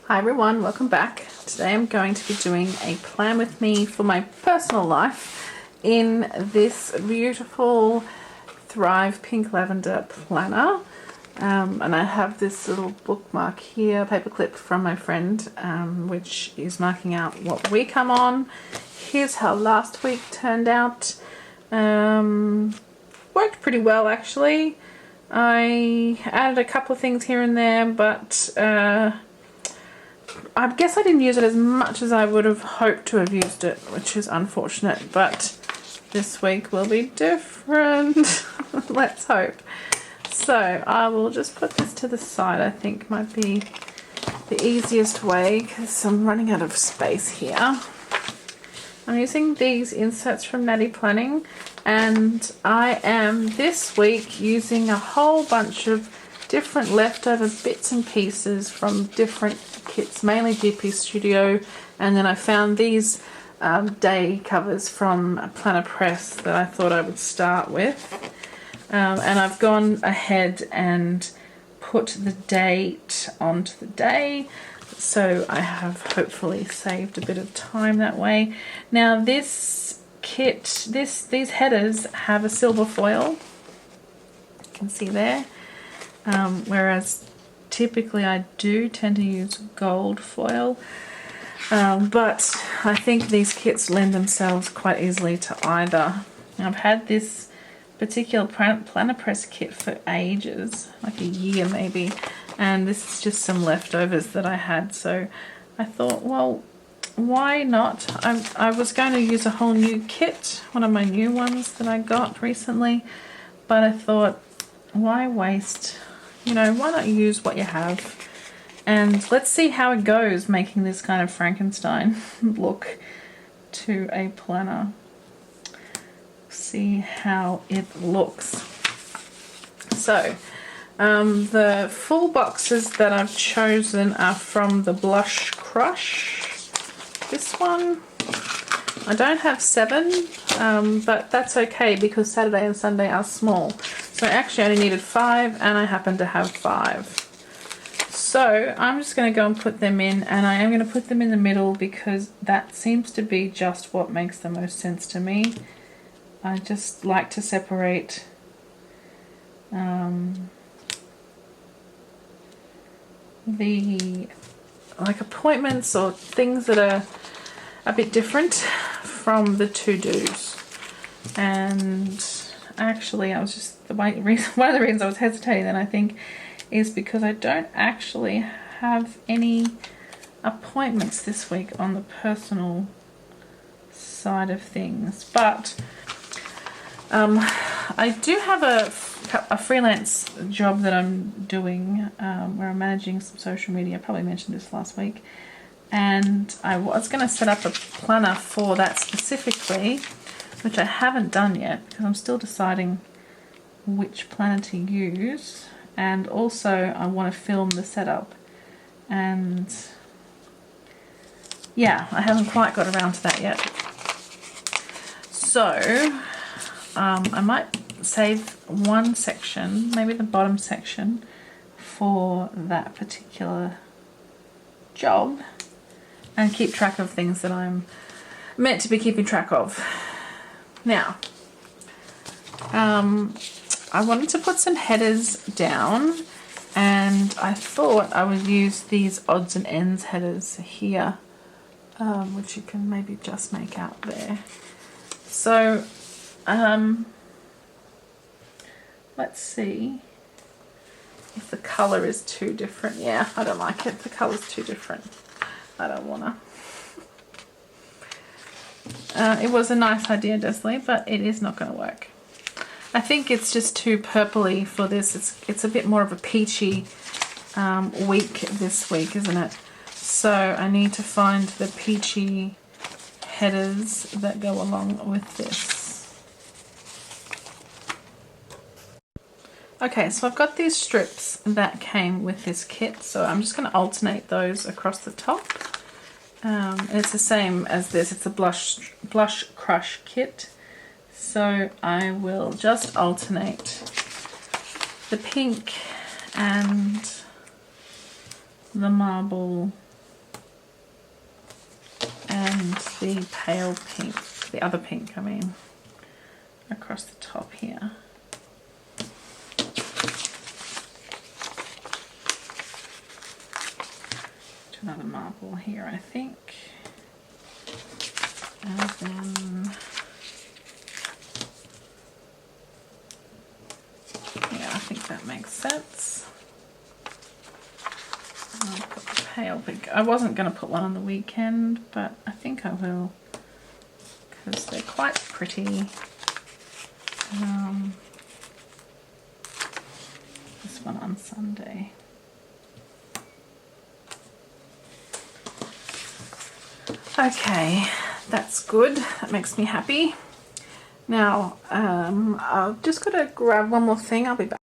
Hi everyone, welcome back. Today I'm going to be doing a plan with me for my personal life in this beautiful Thrive Pink Lavender planner. And I have this little bookmark here, paperclip from my friend, which is marking out what week I'm on. Here's how last week turned out. Worked pretty well actually. I added a couple of things here and there, but I guess I didn't use it as much as I would have hoped to have used it, which is unfortunate, but this week will be different. Let's hope. So I will just put this to the side. I think might be the easiest way because I'm running out of space here. I'm using these inserts from Nati Planning, and I am this week using a whole bunch of different leftover bits and pieces from different kits, mainly GP Studio, and then I found these day covers from Planner Press that I thought I would start with. And I've gone ahead and put the date onto the day, so I have hopefully saved a bit of time that way. Now this kit, these headers have a silver foil, you can see there, whereas typically I do tend to use gold foil, but I think these kits lend themselves quite easily to either. I've had this particular Planner Press kit for ages, like a year maybe, and this is just some leftovers that I had, so I thought, well, why not? I was going to use a whole new kit, one of my new ones that I got recently, but I thought, why waste? You know, why not use what you have? And let's see how it goes making this kind of Frankenstein look to a planner. See how it looks. So the full boxes that I've chosen are from the Blush Crush. This one, I don't have 7, but that's okay because Saturday and Sunday are small. So I actually only needed 5, and I happen to have 5. So I'm just going to go and put them in, and I am going to put them in the middle because that seems to be just what makes the most sense to me. I just like to separate the appointments or things that are a bit different from the to-dos. And actually I was just one of the reasons I was hesitating then, I think, is because I don't actually have any appointments this week on the personal side of things, but I do have a freelance job that I'm doing where I'm managing some social media. I probably mentioned this last week, and I was going to set up a planner for that specifically, which I haven't done yet because I'm still deciding which planner to use, and also I want to film the setup, and yeah, I haven't quite got around to that yet. So I might save one section, maybe the bottom section, for that particular job and keep track of things that I'm meant to be keeping track of. Now, I wanted to put some headers down, and I thought I would use these odds and ends headers here, which you can maybe just make out there. So let's see if the color is too different. Yeah, I don't like it. The color's too different. I don't wanna. It was a nice idea, Desley, but it is not going to work. I think it's just too purpley for this. It's a bit more of a peachy week this week, isn't it? So I need to find the peachy headers that go along with this. Okay, so I've got these strips that came with this kit, so I'm just going to alternate those across the top. And it's the same as this. It's a Blush Crush kit. So I will just alternate the pink and the marble and the pale pink, the other pink, I mean, across the top here. Another marble here, I think. And then, yeah, I think that makes sense. I'll put the pale pink. I wasn't going to put one on the weekend, but I think I will because they're quite pretty. This one on Sunday. Okay, that's good. That makes me happy. Now, I've just got to grab one more thing. I'll be back.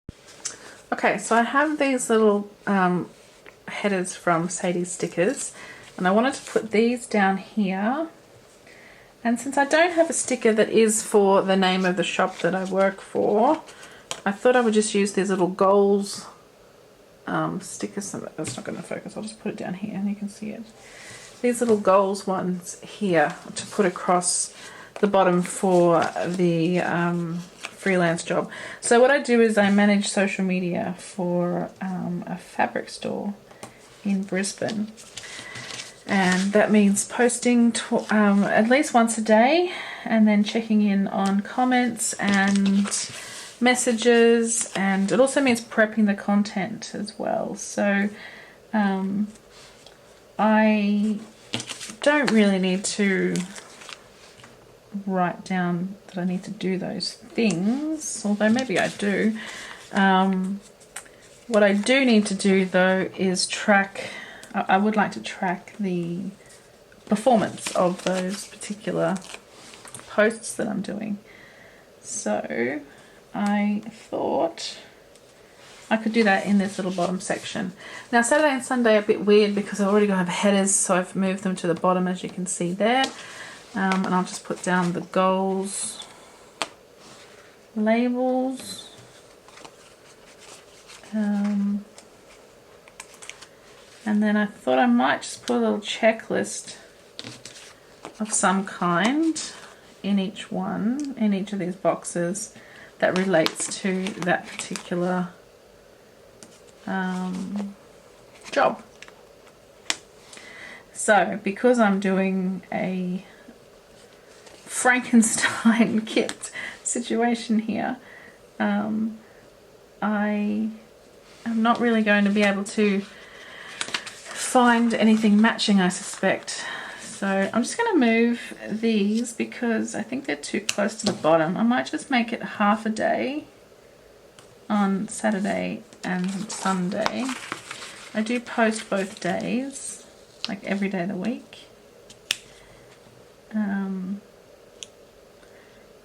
Okay, so I have these little headers from Sadie's Stickers, and I wanted to put these down here. And since I don't have a sticker that is for the name of the shop that I work for, I thought I would just use these little goals stickers. That's not going to focus. I'll just put it down here and you can see it. These little goals ones here to put across the bottom for the freelance job. So what I do is I manage social media for a fabric store in Brisbane, and that means posting at least once a day and then checking in on comments and messages, and it also means prepping the content as well. So I don't really need to write down that I need to do those things, although maybe I do. What I do need to do though is track, I would like to track the performance of those particular posts that I'm doing. So I thought I could do that in this little bottom section. Now Saturday and Sunday are a bit weird because I've already got headers, so I've moved them to the bottom as you can see there. And I'll just put down the goals, labels, and then I thought I might just put a little checklist of some kind in each one, in each of these boxes that relates to that particular job. So because I'm doing a Frankenstein kit situation here, I am not really going to be able to find anything matching, I suspect. So I'm just going to move these because I think they're too close to the bottom. I might just make it half a day on Saturday and Sunday. I do post both days, like every day of the week. And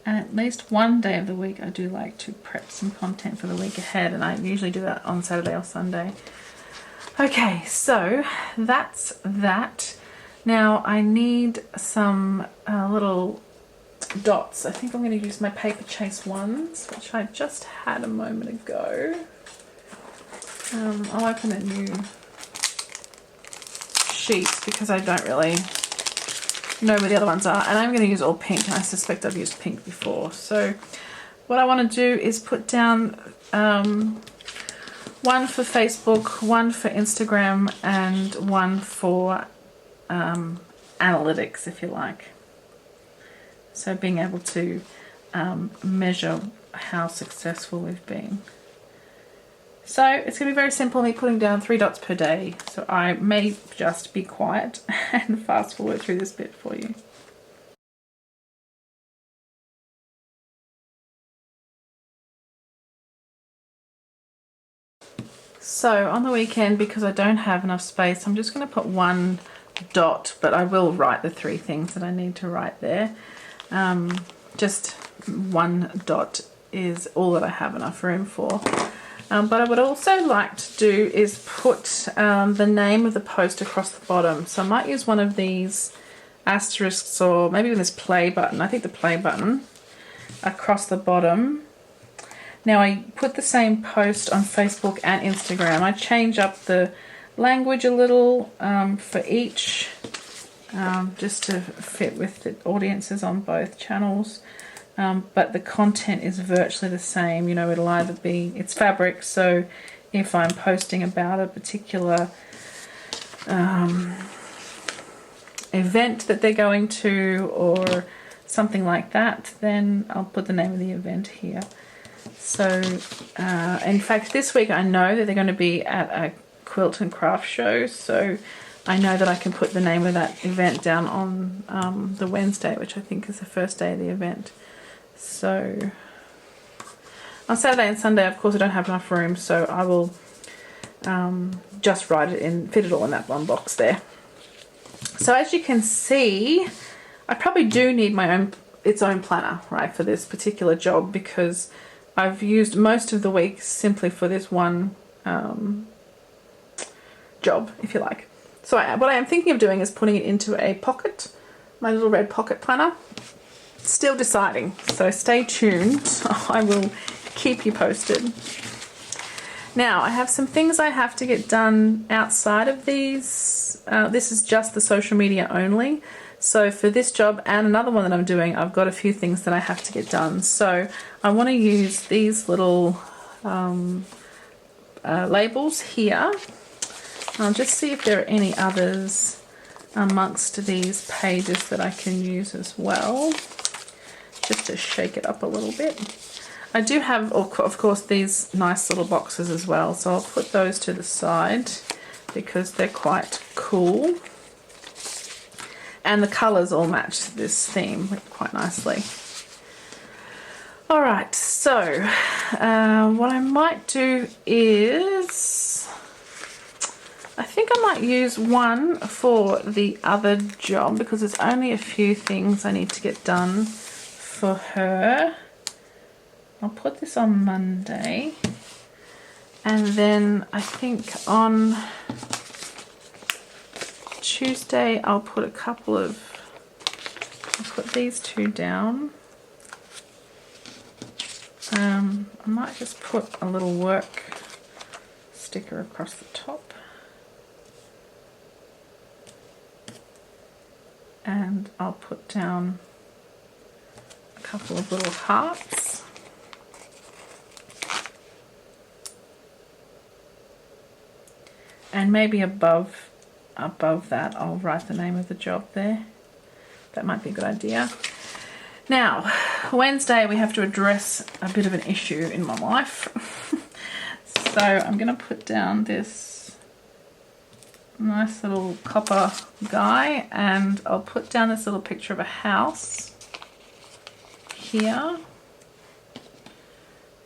at least one day of the week I do like to prep some content for the week ahead, and I usually do that on Saturday or Sunday. Okay, so that's that. Now I need some little dots. I think I'm going to use my Paper Chase ones, which I just had a moment ago. I'll open a new sheet because I don't really know where the other ones are, and I'm going to use all pink, and I suspect I've used pink before. So what I want to do is put down one for Facebook, one for Instagram, and one for analytics, if you like. So being able to measure how successful we've been. So it's going to be very simple, me putting down 3 dots per day. So I may just be quiet and fast forward through this bit for you. So on the weekend, because I don't have enough space, I'm just going to put 1 dot, but I will write the 3 things that I need to write there. Just 1 dot is all that I have enough room for. But I would also like to do is put the name of the post across the bottom. So I might use one of these asterisks, or maybe even this play button. I think the play button across the bottom. Now I put the same post on Facebook and Instagram. I change up the language a little for each just to fit with the audiences on both channels. But the content is virtually the same. You know, it'll either be, it's fabric, so if I'm posting about a particular event that they're going to or something like that, then I'll put the name of the event here. So in fact this week I know that they're going to be at a quilt and craft show, so I know that I can put the name of that event down on the Wednesday, which I think is the first day of the event. So on Saturday and Sunday, of course, I don't have enough room, so I will just write it in, fit it all in that one box there. So as you can see, I probably do need its own planner, right, for this particular job, because I've used most of the week simply for this one job, if you like. So what I am thinking of doing is putting it into a pocket, my little red pocket planner. Still deciding, so stay tuned. I will keep you posted. Now, I have some things I have to get done outside of these. This is just the social media only. So for this job and another one that I'm doing, I've got a few things that I have to get done. So I want to use these little labels here. I'll just see if there are any others amongst these pages that I can use as well, just to shake it up a little bit. I do have, of course, these nice little boxes as well, so I'll put those to the side because they're quite cool. And the colours all match this theme quite nicely. Alright, so what I might do is, I think I might use one for the other job because there's only a few things I need to get done for her. I'll put this on Monday, and then I think on Tuesday I'll put I'll put these two down. I might just put a little work sticker across the top. And I'll put down a couple of little hearts. And maybe above that I'll write the name of the job there. That might be a good idea. Now, Wednesday we have to address a bit of an issue in my life. So I'm going to put down this nice little copper guy, and I'll put down this little picture of a house here.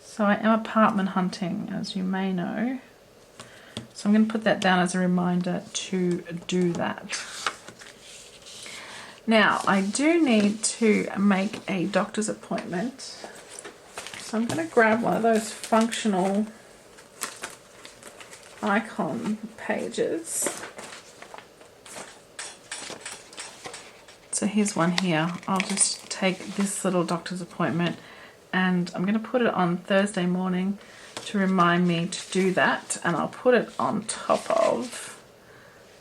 So I am apartment hunting, as you may know. So I'm going to put that down as a reminder to do that. Now, I do need to make a doctor's appointment. So I'm going to grab one of those functional icon pages. So here's one here. I'll just take this little doctor's appointment and I'm going to put it on Thursday morning to remind me to do that, and I'll put it on top of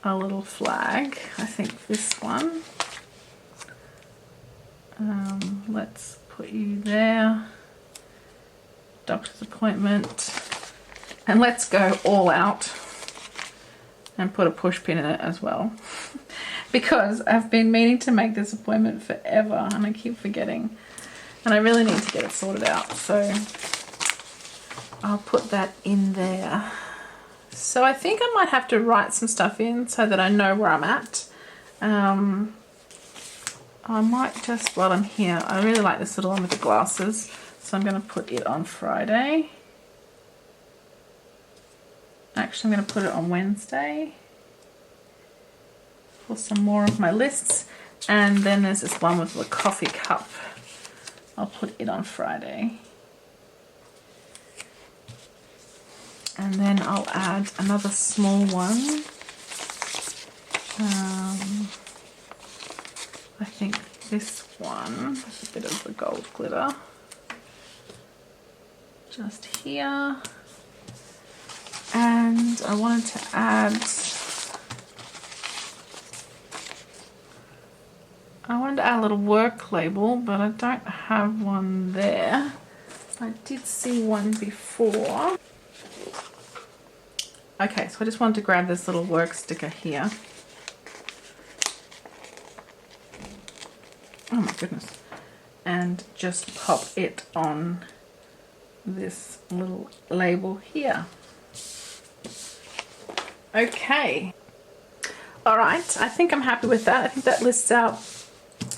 a little flag. I think this one. Let's put you there. Doctor's appointment. And let's go all out and put a push pin in it as well. Because I've been meaning to make this appointment forever and I keep forgetting. And I really need to get it sorted out. So I'll put that in there. So I think I might have to write some stuff in so that I know where I'm at. I might just, while I'm here, I really like this little one with the glasses, so I'm going to put it on Friday. Actually, I'm going to put it on Wednesday for some more of my lists. And then there's this one with the coffee cup. I'll put it on Friday. And then I'll add another small one. I think this one has a bit of the gold glitter. Just here. And I wanted to add I wanted to add a little work label, but I don't have one there. I did see one before. Okay, so I just wanted to grab this little work sticker here. Oh my goodness. And just pop it on this little label here. Okay. Alright, I think I'm happy with that. I think that lists out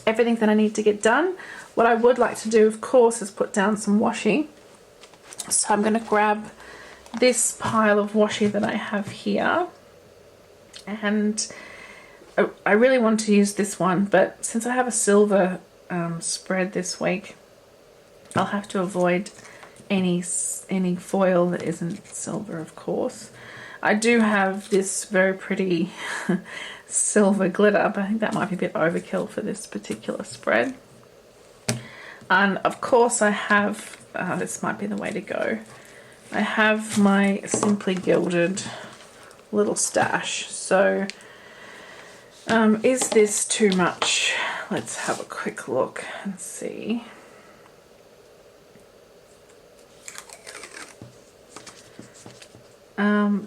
everything that I need to get done. What I would like to do, of course, is put down some washi. So I'm going to grab this pile of washi that I have here. And I really want to use this one, but since I have a silver spread this week, I'll have to avoid any foil that isn't silver, of course. I do have this very pretty silver glitter, but I think that might be a bit overkill for this particular spread. And of course I have, this might be the way to go, I have my Simply Gilded little stash. So is this too much? Let's have a quick look and see.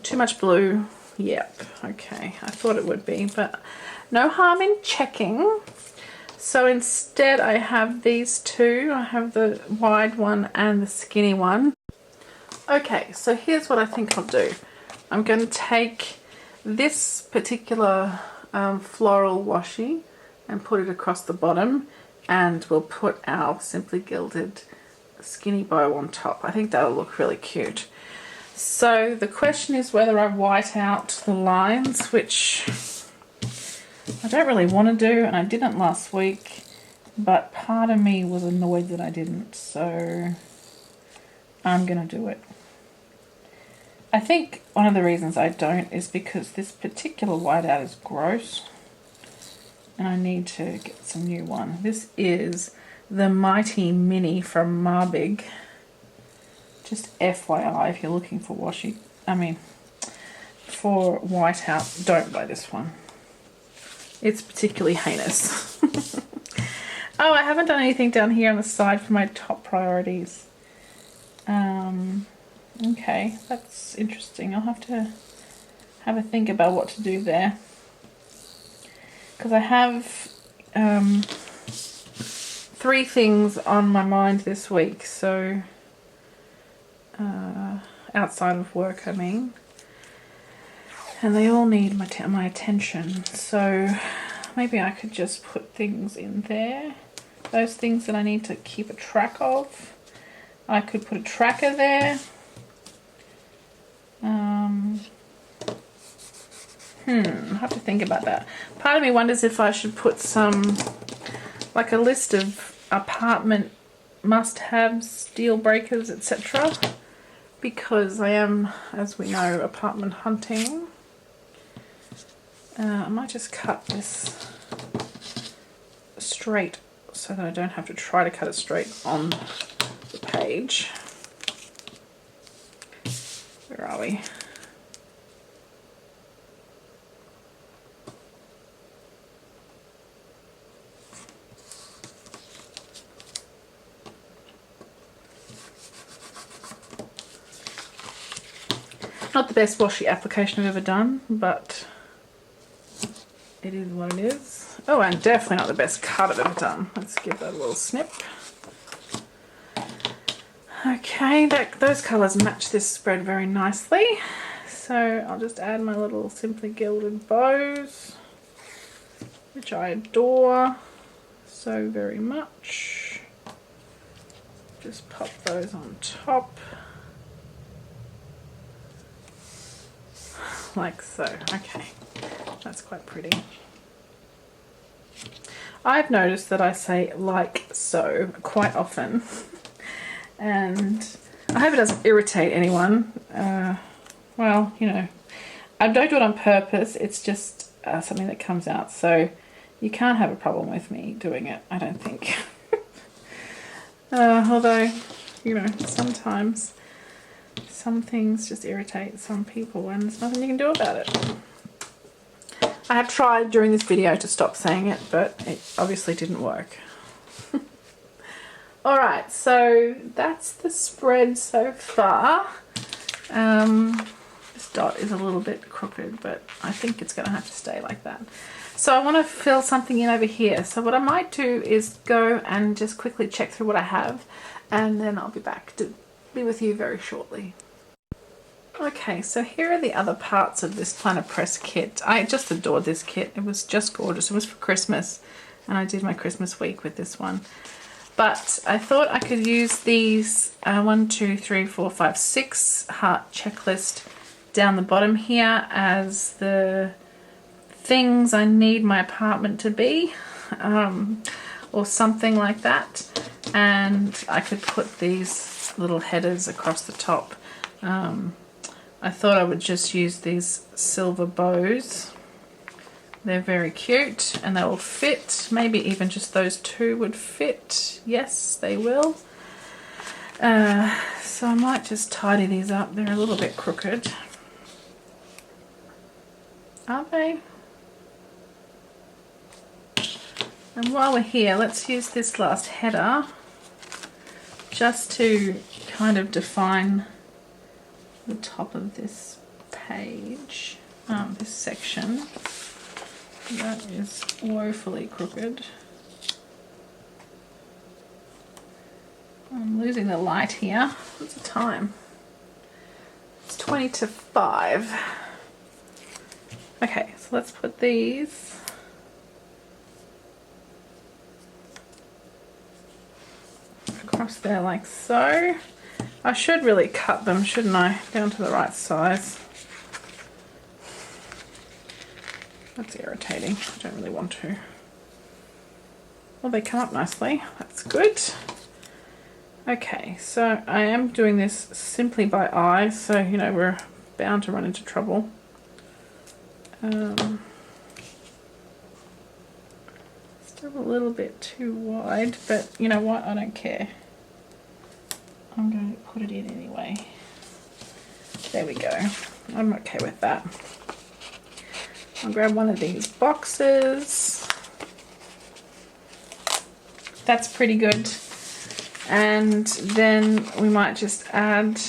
Too much blue. Yep, okay, I thought it would be, but no harm in checking. So instead I have these two. I have the wide one and the skinny one. Okay, so here's what I think I'll do. I'm going to take this particular floral washi and put it across the bottom, and we'll put our Simply Gilded skinny bow on top. I think that'll look really cute. So the question is whether I white out the lines, which I don't really want to do, and I didn't last week, but part of me was annoyed that I didn't, so I'm going to do it. I think one of the reasons I don't is because this particular whiteout is gross, and I need to get some new one. This is the Mighty Mini from Marbig. Just FYI, if you're looking for washi, for whiteout, don't buy this one. It's particularly heinous. Oh, I haven't done anything down here on the side for my top priorities. Okay, that's interesting. I'll have to have a think about what to do there. Because I have 3 things on my mind this week, so outside of work, I mean, and they all need my attention, so maybe I could just put things in there, those things that I need to keep a track of. I could put a tracker there. I'll have to think about that. Part of me wonders if I should put some, like a list of apartment must-haves, deal breakers, etc. Because I am, as we know, apartment hunting. I might just cut this straight so that I don't have to try to cut it straight on the page. Where are we? Not the best washi application I've ever done, but it is what it is. Oh, and definitely not the best cut I've ever done. Let's give that a little snip. Okay, those colours match this spread very nicely. So I'll just add my little Simply Gilded bows, which I adore so very much. Just pop those on top. Like so. Okay, that's quite pretty. I've noticed that I say like so quite often, and I hope it doesn't irritate anyone. Well, you know, I don't do it on purpose, it's just something that comes out, so you can't have a problem with me doing it, I don't think. Although, you know, sometimes some things just irritate some people and there's nothing you can do about it. I have tried during this video to stop saying it, but it obviously didn't work. Alright, so that's the spread so far. This dot is a little bit crooked, but I think it's going to have to stay like that. So I want to fill something in over here. So what I might do is go and just quickly check through what I have, and then I'll be back to be with you very shortly. Okay, so here are the other parts of this planner press kit. I just adored this kit. It was just gorgeous. It was for Christmas, and I did my Christmas week with this one. But I thought I could use these 1, 2, 3, 4, 5, 6 heart checklist down the bottom here as the things I need my apartment to be, or something like that. And I could put these little headers across the top. I thought I would just use these silver bows. They're very cute and they will fit. Maybe even just those two would fit. Yes, they will. So I might just tidy these up. They're a little bit crooked. Are they? And while we're here, let's use this last header just to kind of define the top of this page, this section. That is woefully crooked. I'm losing the light here. What's the time? It's 20 to 5. Okay, so let's put these across there like so. I should really cut them, shouldn't I? Down to the right size. That's irritating. I don't really want to. Well, they come up nicely. That's good. Okay, so I am doing this simply by eye, so you know we're bound to run into trouble. Still a little bit too wide, but you know what? I don't care. I'm going to put it in anyway. There we go. I'm okay with that. I'll grab one of these boxes. That's pretty good. And then we might just add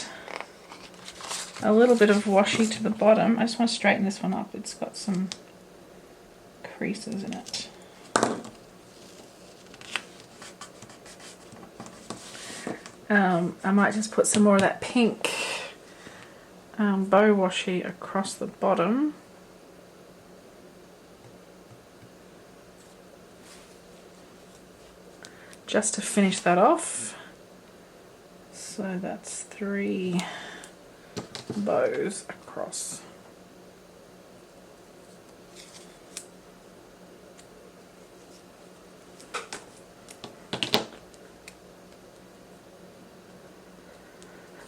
a little bit of washi to the bottom. I just want to straighten this one up. It's got some creases in it. I might just put some more of that pink bow washi across the bottom. Just to finish that off. So that's 3 bows across.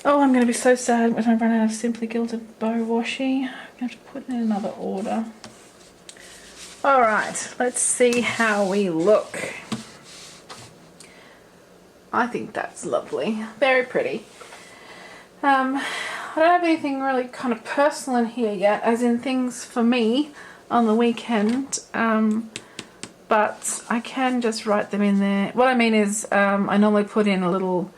Oh, I'm going to be so sad when I run out of Simply Gilded bow washi. I'm going to have to put it in another order. Alright, let's see how we look. I think that's lovely. Very pretty. I don't have anything really kind of personal in here yet, as in things for me on the weekend. But I can just write them in there. What I mean is I normally put in a little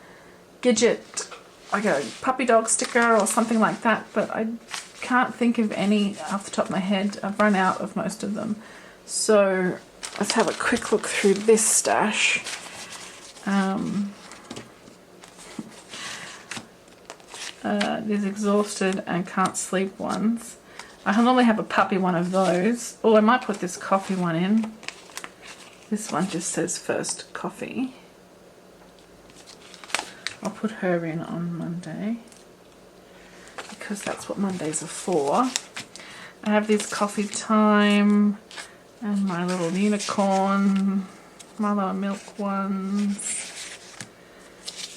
Gidget, like a puppy dog sticker or something like that, but I can't think of any off the top of my head. I've run out of most of them. So let's have a quick look through this stash. These exhausted and can't sleep ones. I normally have a puppy one of those. Oh, I might put this coffee one in. This one just says first coffee. I'll put her in on Monday because that's what Mondays are for. I have these coffee time and my little unicorn, mother milk ones.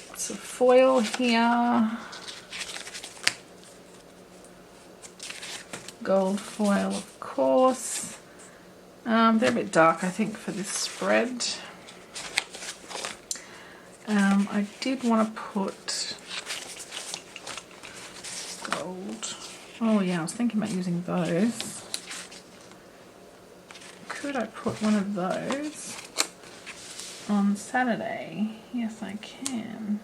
Lots of foil here. Gold foil, of course. They're a bit dark, I think, for this spread. I did want to put gold. Oh yeah, I was thinking about using those. could I put one of those on Saturday? Yes, I can.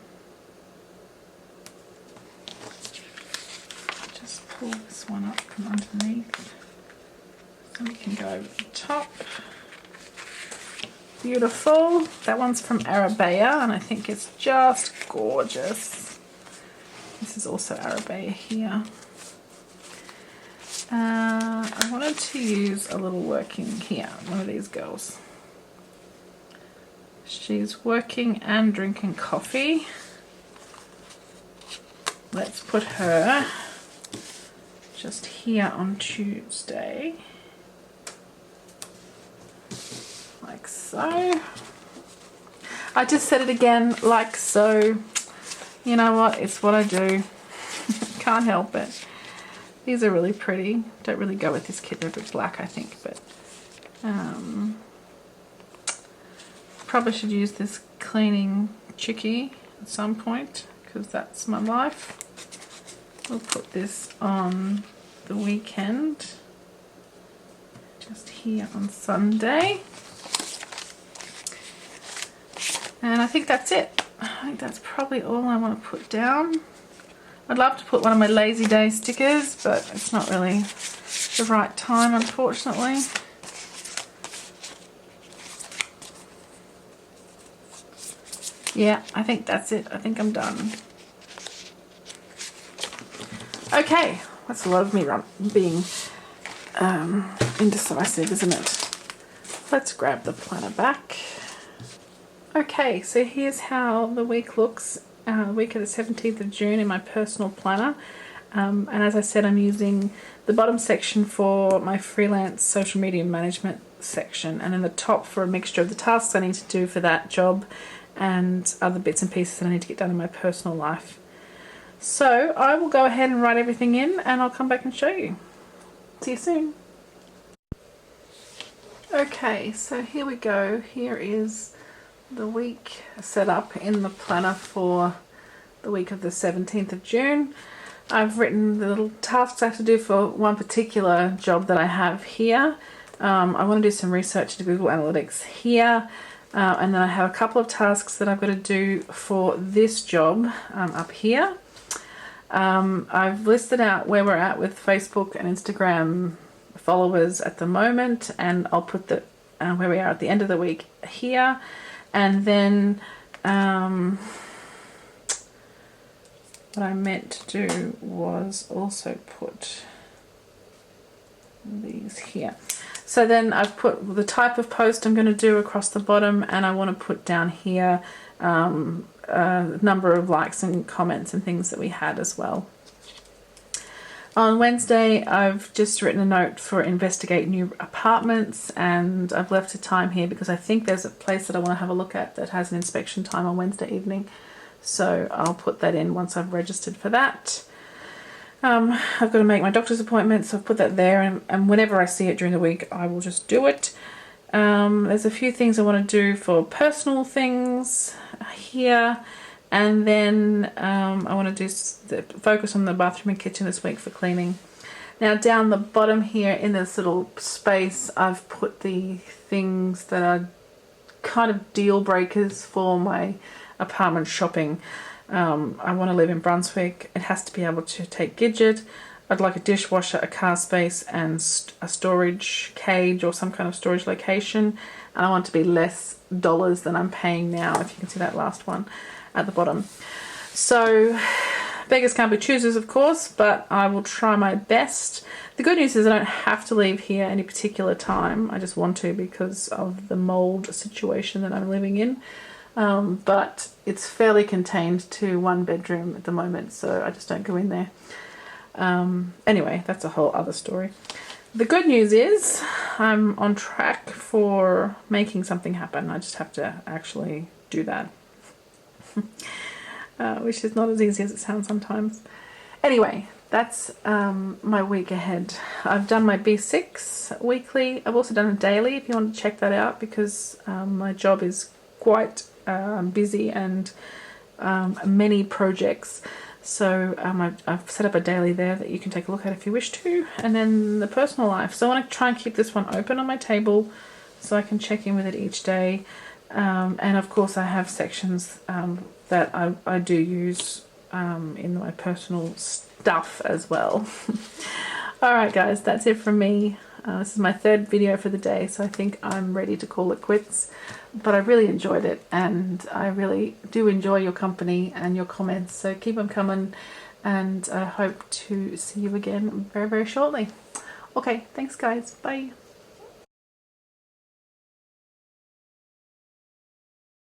Just pull this one up from underneath so we can go over the top. Beautiful. That one's from Arabea, and I think it's just gorgeous. This is also Arabea here. I wanted to use a little working here, one of these girls. She's working and drinking coffee. Let's put her just here on Tuesday. Like so. I just said it again, like so. You know what? It's what I do. Can't help it. These are really pretty. Don't really go with this kit. They're a bit black, I think, but probably should use this cleaning chickie at some point because that's my life. We'll put this on the weekend, just here on Sunday. And I think that's it. I think that's probably all I want to put down. I'd love to put one of my lazy day stickers, but it's not really the right time, unfortunately. Yeah, I think that's it. I think I'm done. Okay, that's a lot of me being indecisive, isn't it? Let's grab the planner back. Okay, so here's how the week looks. Week of the 17th of June in my personal planner. And as I said, I'm using the bottom section for my freelance social media management section, and then the top for a mixture of the tasks I need to do for that job and other bits and pieces that I need to get done in my personal life. So I will go ahead and write everything in, and I'll come back and show you. See you soon. Okay, so here we go. Here is the week set up in the planner for the week of the 17th of June. I've written the little tasks I have to do for one particular job that I have here. I want to do some research into Google Analytics here, and then I have a couple of tasks that I've got to do for this job up here. I've listed out where we're at with Facebook and Instagram followers at the moment, and I'll put the where we are at the end of the week here. And then what I meant to do was also put these here. So then I've put the type of post I'm going to do across the bottom, and I want to put down here a number of likes and comments and things that we had as well. On Wednesday, I've just written a note for investigate new apartments, and I've left a time here because I think there's a place that I want to have a look at that has an inspection time on Wednesday evening. So I'll put that in once I've registered for that. I've got to make my doctor's appointment, so I've put that there, and whenever I see it during the week, I will just do it. There's a few things I want to do for personal things here. And then I want to do focus on the bathroom and kitchen this week for cleaning. Now down the bottom here in this little space, I've put the things that are kind of deal breakers for my apartment shopping. I want to live in Brunswick. It has to be able to take Gidget. I'd like a dishwasher, a car space, and a storage cage or some kind of storage location. And I want to be less dollars than I'm paying now, if you can see that last one at the bottom. So beggars can't be choosers, of course, but I will try my best. The good news is I don't have to leave here any particular time. I just want to because of the mold situation that I'm living in. But it's fairly contained to one bedroom at the moment, so I just don't go in there. Anyway, that's a whole other story. The good news is I'm on track for making something happen. I just have to actually do that. Which is not as easy as it sounds sometimes. Anyway, that's my week ahead. I've done my B6 weekly. I've also done a daily if you want to check that out, because my job is quite busy and many projects. So I've set up a daily there that you can take a look at if you wish to. And then the personal life. So I want to try and keep this one open on my table so I can check in with it each day. And of course I have sections that I do use in my personal stuff as well. Alright guys, that's it from me. This is my third video for the day, so I think I'm ready to call it quits. But I really enjoyed it, and I really do enjoy your company and your comments, so keep them coming, and I hope to see you again very, very shortly. Okay, thanks guys, bye.